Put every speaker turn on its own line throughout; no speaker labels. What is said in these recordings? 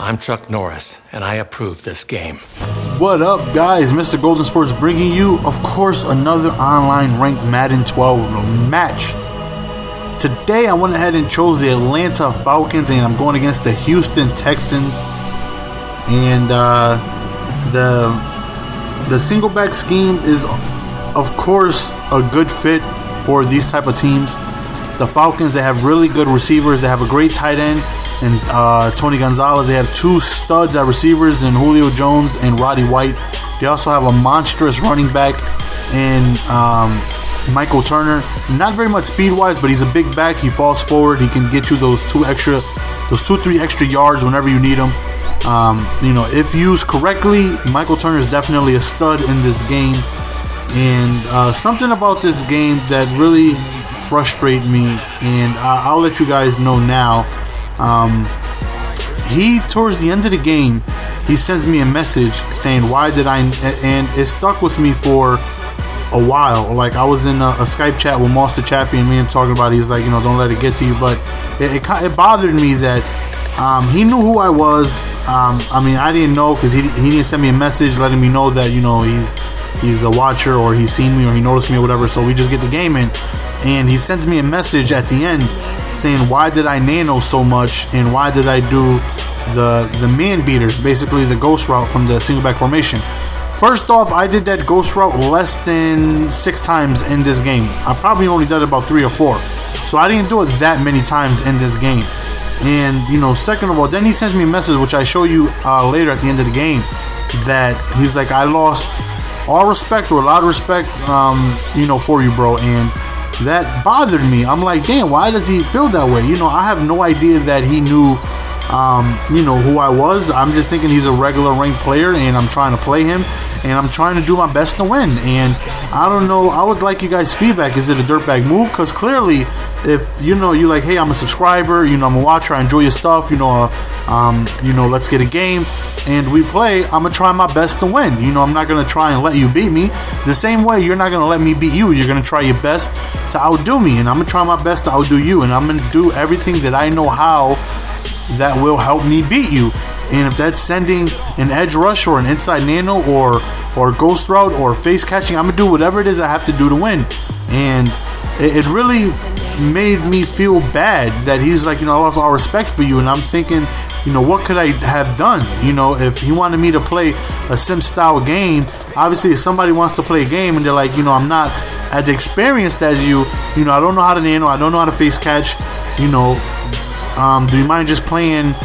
I'm Chuck Norris, and I approve this game.
What up, guys? Mrgoldensports bringing you, of course, another online ranked Madden 12 match. Today, I went ahead and chose the Atlanta Falcons, and I'm going against the Houston Texans. And the single back scheme is, of course, a good fit for these type of teams. The Falcons, they have really good receivers. They have a great tight end and Tony Gonzalez. They have two studs at receivers in Julio Jones and Roddy White. They also have a monstrous running back in Michael Turner. Not very much speed-wise, but he's a big back. He falls forward. He can get you those 2-3 extra yards whenever you need them. If used correctly, Michael Turner is definitely a stud in this game. And something about this game that really frustrates me, and I'll let you guys know now. Towards the end of the game, he sends me a message saying, why did I, and it stuck with me for a while. Like, I was in a Skype chat with Monster Chappie and me and talking about it. He's like, don't let it get to you. But it bothered me that he knew who I was. I didn't know, because he didn't send me a message letting me know that, he's a watcher, or he's seen me, or he noticed me, or whatever. So we just get the game in, and he sends me a message at the end saying, why did I nano so much, and why did I do the man beaters, basically the ghost route from the single back formation. First off, I did that ghost route less than 6 times in this game. I probably only did it about 3 or 4, so I didn't do it that many times in this game. And second of all, then he sends me a message, which I show you later at the end of the game, that he's like, I lost all respect, or a lot of respect, for you, bro. And that bothered me. I'm like, damn, why does he feel that way? I have no idea that he knew, who I was. I'm just thinking he's a regular ranked player, and I'm trying to play him, and I'm trying to do my best to win. And I don't know, I would like you guys' feedback. Is it a dirtbag move? Because clearly, if you're like, hey, I'm a subscriber, I'm a watcher, I enjoy your stuff, let's get a game and we play, I'm gonna try my best to win. I'm not gonna try and let you beat me. The same way you're not gonna let me beat you. You're gonna try your best to outdo me, and I'm gonna try my best to outdo you, and I'm gonna do everything that I know how that will help me beat you. And if that's sending an edge rush, or an inside nano, or ghost route, or face catching, I'm gonna do whatever it is I have to do to win. And it really made me feel bad that he's like, I lost all respect for you. And I'm thinking, what could I have done? If he wanted me to play a sim style game, obviously if somebody wants to play a game and they're like, I'm not as experienced as you, I don't know how to nano, I don't know how to face catch, do you mind just playing,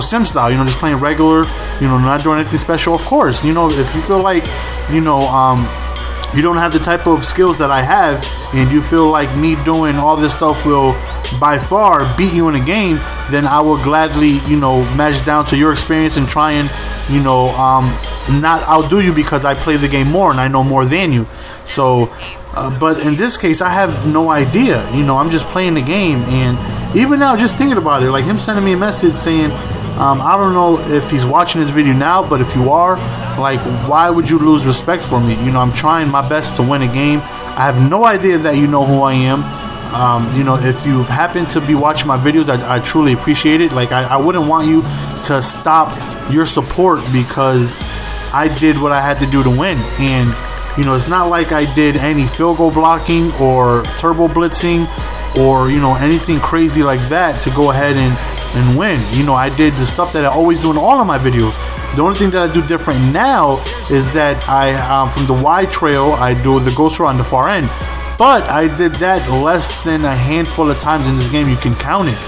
sim style, just playing regular, not doing anything special? Of course, if you feel like, you don't have the type of skills that I have, and you feel like me doing all this stuff will by far beat you in a game, then I will gladly, match down to your experience and try and, not outdo you because I play the game more and I know more than you. So, but in this case, I have no idea. I'm just playing the game, and even now, just thinking about it, like him sending me a message saying, I don't know if he's watching this video now, but if you are, like, why would you lose respect for me? I'm trying my best to win a game. I have no idea that you know who I am. If you happen to be watching my videos, I truly appreciate it. Like, I wouldn't want you to stop your support because I did what I had to do to win. And, it's not like I did any field goal blocking or turbo blitzing or, anything crazy like that to go ahead and win. I did the stuff that I always do in all of my videos. The only thing that I do different now is that I, from the wide trail, I do the ghost route on the far end. But I did that less than a handful of times in this game. You can count it.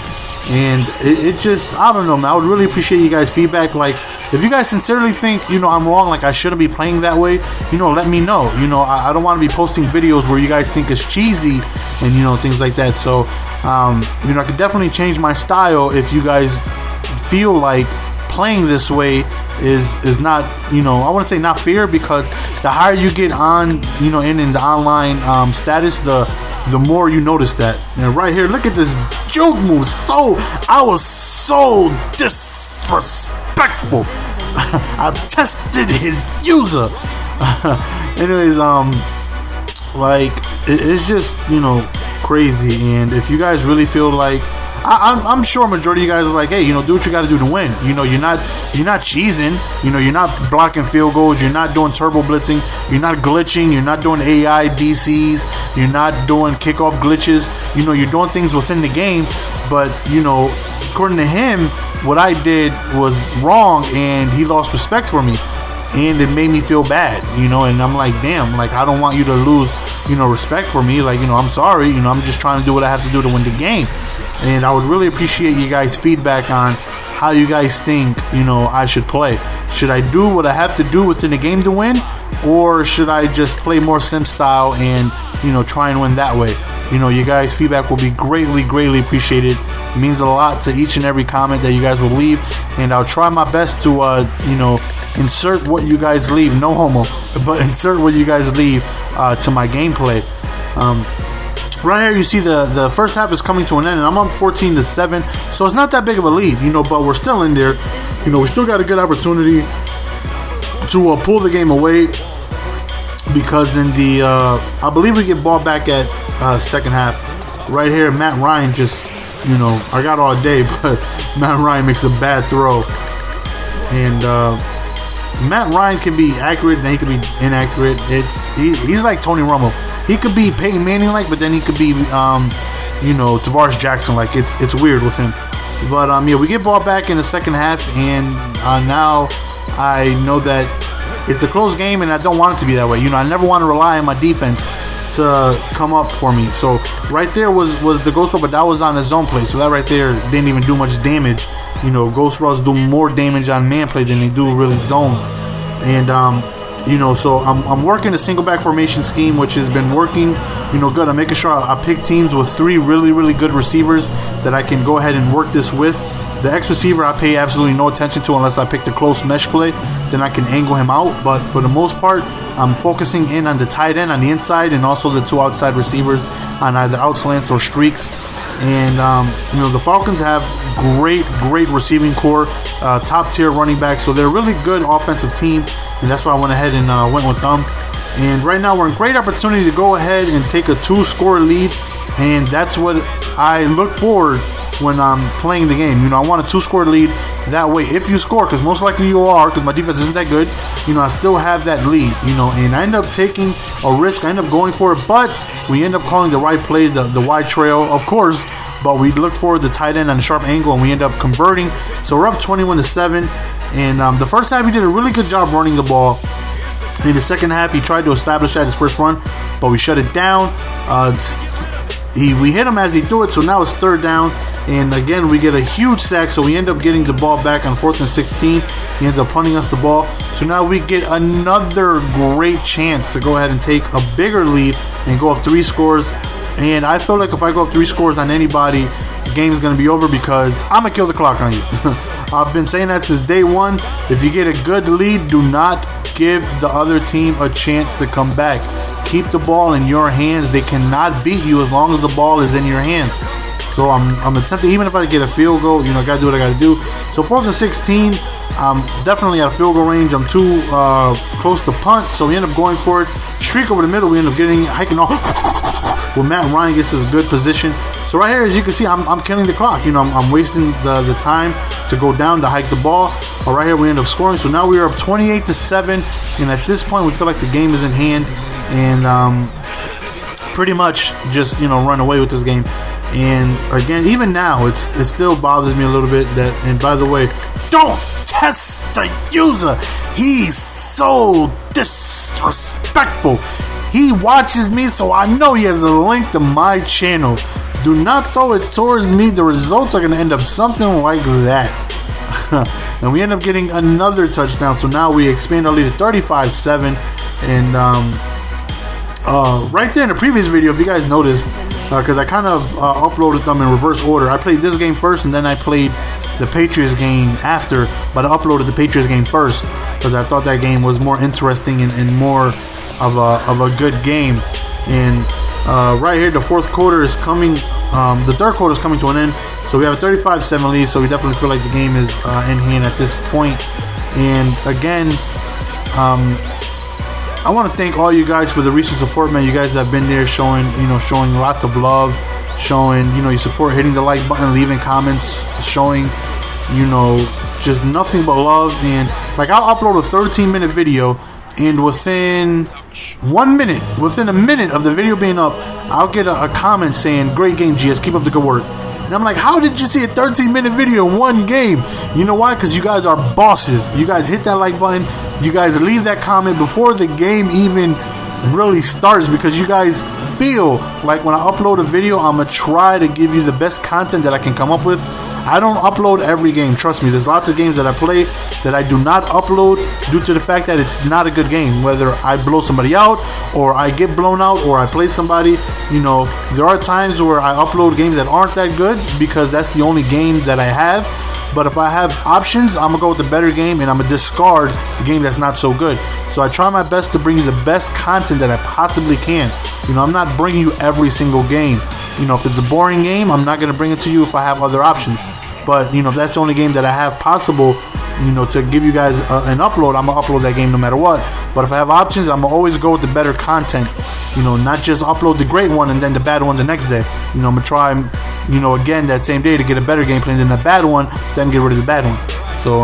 And it just, I don't know, man. I would really appreciate you guys' feedback. Like, if you guys sincerely think, I'm wrong, like I shouldn't be playing that way, let me know. I don't want to be posting videos where you guys think it's cheesy and, things like that. So, I could definitely change my style if you guys feel like playing this way is not, I want to say not fair, because the higher you get on, in the online status, the more you notice that. And right here, look at this joke move. I was so disrespectful. I tested his user. Anyways, it's just, crazy. And if you guys really feel like, I'm sure majority of you guys are like, hey, you know, do what you got to do to win. You know, you're not cheesing. You know, you're not blocking field goals. You're not doing turbo blitzing. You're not glitching. You're not doing AI DCs. You're not doing kickoff glitches. You know, you're doing things within the game. But, you know, according to him, what I did was wrong, and he lost respect for me. And it made me feel bad, you know, and I'm like, damn, like, I don't want you to lose, you know, respect for me. Like, you know, I'm sorry, you know, I'm just trying to do what I have to do to win the game. And I would really appreciate you guys' feedback on how you guys think, you know, I should play. Should I do what I have to do within the game to win? Or should I just play more sim style and, you know, try and win that way? You know, you guys' feedback will be greatly, greatly appreciated. It means a lot to each and every comment that you guys will leave. And I'll try my best to, you know, insert what you guys leave. No homo, but insert what you guys leave to my gameplay. Right here you see the first half is coming to an end, and I'm up 14-7, so it's not that big of a lead, you know, but we're still in there. You know, we still got a good opportunity to pull the game away, because in the I believe we get ball back at second half. Right here, Matt Ryan just, you know, I got all day, but Matt Ryan makes a bad throw. And Matt Ryan can be accurate, then he can be inaccurate. He's like Tony Romo. He could be Peyton Manning like, but then he could be you know, Tavares Jackson like. It's weird with him. But yeah, we get ball back in the second half, and now I know that it's a close game, and I don't want it to be that way. You know, I never want to rely on my defense to come up for me. So right there was the ghost roll, but that was on a zone play, so that right there didn't even do much damage. You know, ghost rolls do more damage on man play than they do really zone. And you know, so I'm working a single back formation scheme, which has been working, you know, good. I'm making sure I pick teams with 3 really, really good receivers that I can go ahead and work this with. The X receiver I pay absolutely no attention to unless I pick the close mesh play. Then I can angle him out. But for the most part, I'm focusing in on the tight end on the inside, and also the 2 outside receivers on either out slants or streaks. And you know, the Falcons have great receiving core, top tier running back, so they're a really good offensive team, and that's why I went ahead and went with them. And right now we're in great opportunity to go ahead and take a 2-score lead, and that's what I look forward when I'm playing the game. You know, I want a 2-score lead. That way, if you score, because most likely you are, because my defense isn't that good, you know, I still have that lead, you know, and I end up taking a risk. I end up going for it, but we end up calling the right play, the wide trail, of course, but we look for the tight end on a sharp angle, and we end up converting. So we're up 21-7, and the first half he did a really good job running the ball. In the second half, he tried to establish that his first run, but we shut it down. We hit him as he threw it, so now it's third down. And again, we get a huge sack, so we end up getting the ball back on 4th and 16. He ends up punting us the ball. So now we get another great chance to go ahead and take a bigger lead and go up 3 scores. And I feel like if I go up 3 scores on anybody, the game is going to be over, because I'm going to kill the clock on you. I've been saying that since day one. If you get a good lead, do not give the other team a chance to come back. Keep the ball in your hands. They cannot beat you as long as the ball is in your hands. So I'm attempting, even if I get a field goal, you know, I got to do what I got to do. So 4th and 16, I'm definitely at field goal range. I'm too close to punt, so we end up going for it. Streak over the middle, we end up hiking off. Well, Matt Ryan gets his good position. So right here, as you can see, I'm killing the clock. You know, I'm wasting the time to go down to hike the ball. But right here, we end up scoring. So now we are up 28-7, and at this point, we feel like the game is in hand, and pretty much just, you know, run away with this game. And again, even now, it still bothers me a little bit that. And by the way, don't test the user. He's so disrespectful. He watches me, so I know he has a link to my channel. Do not throw it towards me. The results are going to end up something like that. And we end up getting another touchdown. So now we expand our lead to 35-7. And right there in the previous video, if you guys noticed, because I kind of uploaded them in reverse order. I played this game first, and then I played the Patriots game after. But I uploaded the Patriots game first because I thought that game was more interesting and more of a good game. And right here, the fourth quarter is coming. The third quarter is coming to an end. So we have a 35-7 lead. So we definitely feel like the game is in hand at this point. And again, I want to thank all you guys for the recent support, man. You guys have been there showing lots of love. showing, you know, your support, hitting the like button, leaving comments, showing, you know, just nothing but love. And like, I'll upload a 13-minute video, and within 1 minute, within a minute of the video being up, I'll get a comment saying, "Great game, GS, keep up the good work." And I'm like, how did you see a 13-minute video in one game? You know why? Because you guys are bosses. You guys hit that like button. You guys leave that comment before the game even really starts, because you guys feel like when I upload a video, I'm going to try to give you the best content that I can come up with. I don't upload every game, trust me. There's lots of games that I play that I do not upload due to the fact that it's not a good game. Whether I blow somebody out, or I get blown out, or I play somebody, you know, there are times where I upload games that aren't that good because that's the only game that I have. But if I have options, I'm going to go with the better game, and I'm going to discard the game that's not so good. So I try my best to bring you the best content that I possibly can. You know, I'm not bringing you every single game. You know, if it's a boring game, I'm not going to bring it to you if I have other options. But, you know, if that's the only game that I have possible, you know, to give you guys an upload, I'm going to upload that game no matter what. But if I have options, I'm going to always go with the better content. You know, not just upload the great one and then the bad one the next day. You know, I'm going to try, you know, again that same day to get a better gameplay than the bad one, then get rid of the bad one. So,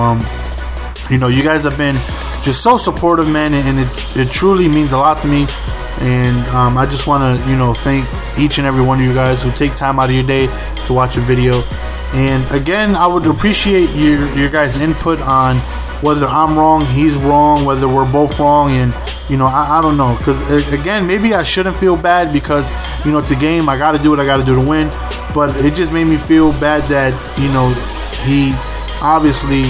you know, you guys have been just so supportive, man, and it truly means a lot to me. And I just want to, you know, thank each and every one of you guys who take time out of your day to watch a video. And again, I would appreciate your guys' input on whether I'm wrong, he's wrong, whether we're both wrong. And, you know, I don't know, because again, maybe I shouldn't feel bad because, you know, it's a game, I got to do what I got to do to win. But it just made me feel bad that, you know, he obviously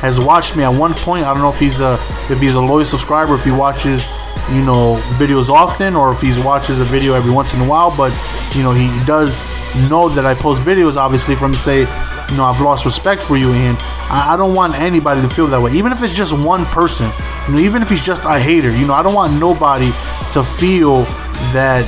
has watched me at one point. I don't know if he's a loyal subscriber, if he watches, you know, videos often, or if he watches a video every once in a while. But, you know, he does know that I post videos, obviously, for him to say, you know, I've lost respect for you. And I don't want anybody to feel that way, even if it's just one person, you know, even if he's just a hater. You know, I don't want nobody to feel that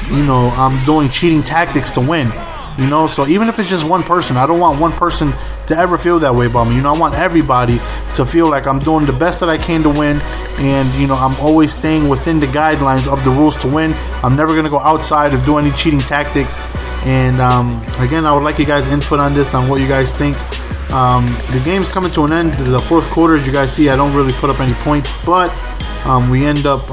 you know, I'm doing cheating tactics to win. You know, so even if it's just one person, I don't want one person to ever feel that way about me. You know, I want everybody to feel like I'm doing the best that I can to win. And, you know, I'm always staying within the guidelines of the rules to win. I'm never going to go outside of doing any cheating tactics. And, again, I would like you guys' input on this, on what you guys think. The game's coming to an end. The fourth quarter, as you guys see, I don't really put up any points. But we end up...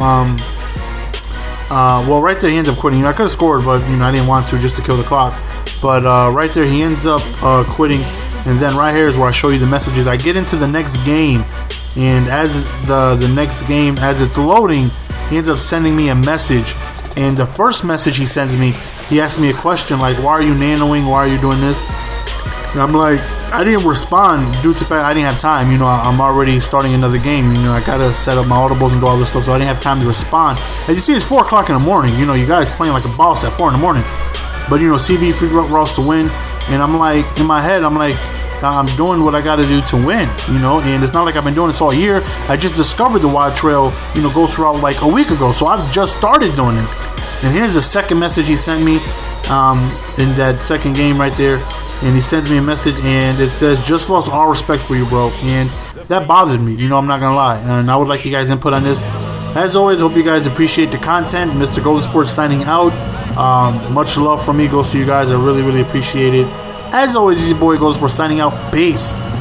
well, right there, he ends up quitting. You know, I could have scored, but, you know, I didn't want to, just to kill the clock. But right there, he ends up quitting. And then right here is where I show you the messages. I get into the next game, and as the next game, as it's loading, he ends up sending me a message. And the first message he sends me, he asks me a question like, why are you nanoing? Why are you doing this? And I'm like, I didn't respond due to the fact I didn't have time. You know, I'm already starting another game. You know, I gotta set up my audibles and do all this stuff, so I didn't have time to respond. As you see, it's 4 o'clock in the morning. You know, you guys playing like a boss at 4 in the morning. But, you know, CB free Ross to win. And I'm like, in my head, I'm like, I'm doing what I got to do to win, you know. And it's not like I've been doing this all year. I just discovered the Wild Trail, you know, Ghost Route like a week ago. So I've just started doing this. And here's the second message he sent me in that second game right there. And he sends me a message, and it says, just lost all respect for you, bro. And that bothered me, you know, I'm not going to lie. And I would like you guys' input on this. As always, hope you guys appreciate the content. Mrgoldensports signing out. Much love from me goes to you guys. I really, really appreciate it. As always, this is your boy Goldensports signing out. Peace.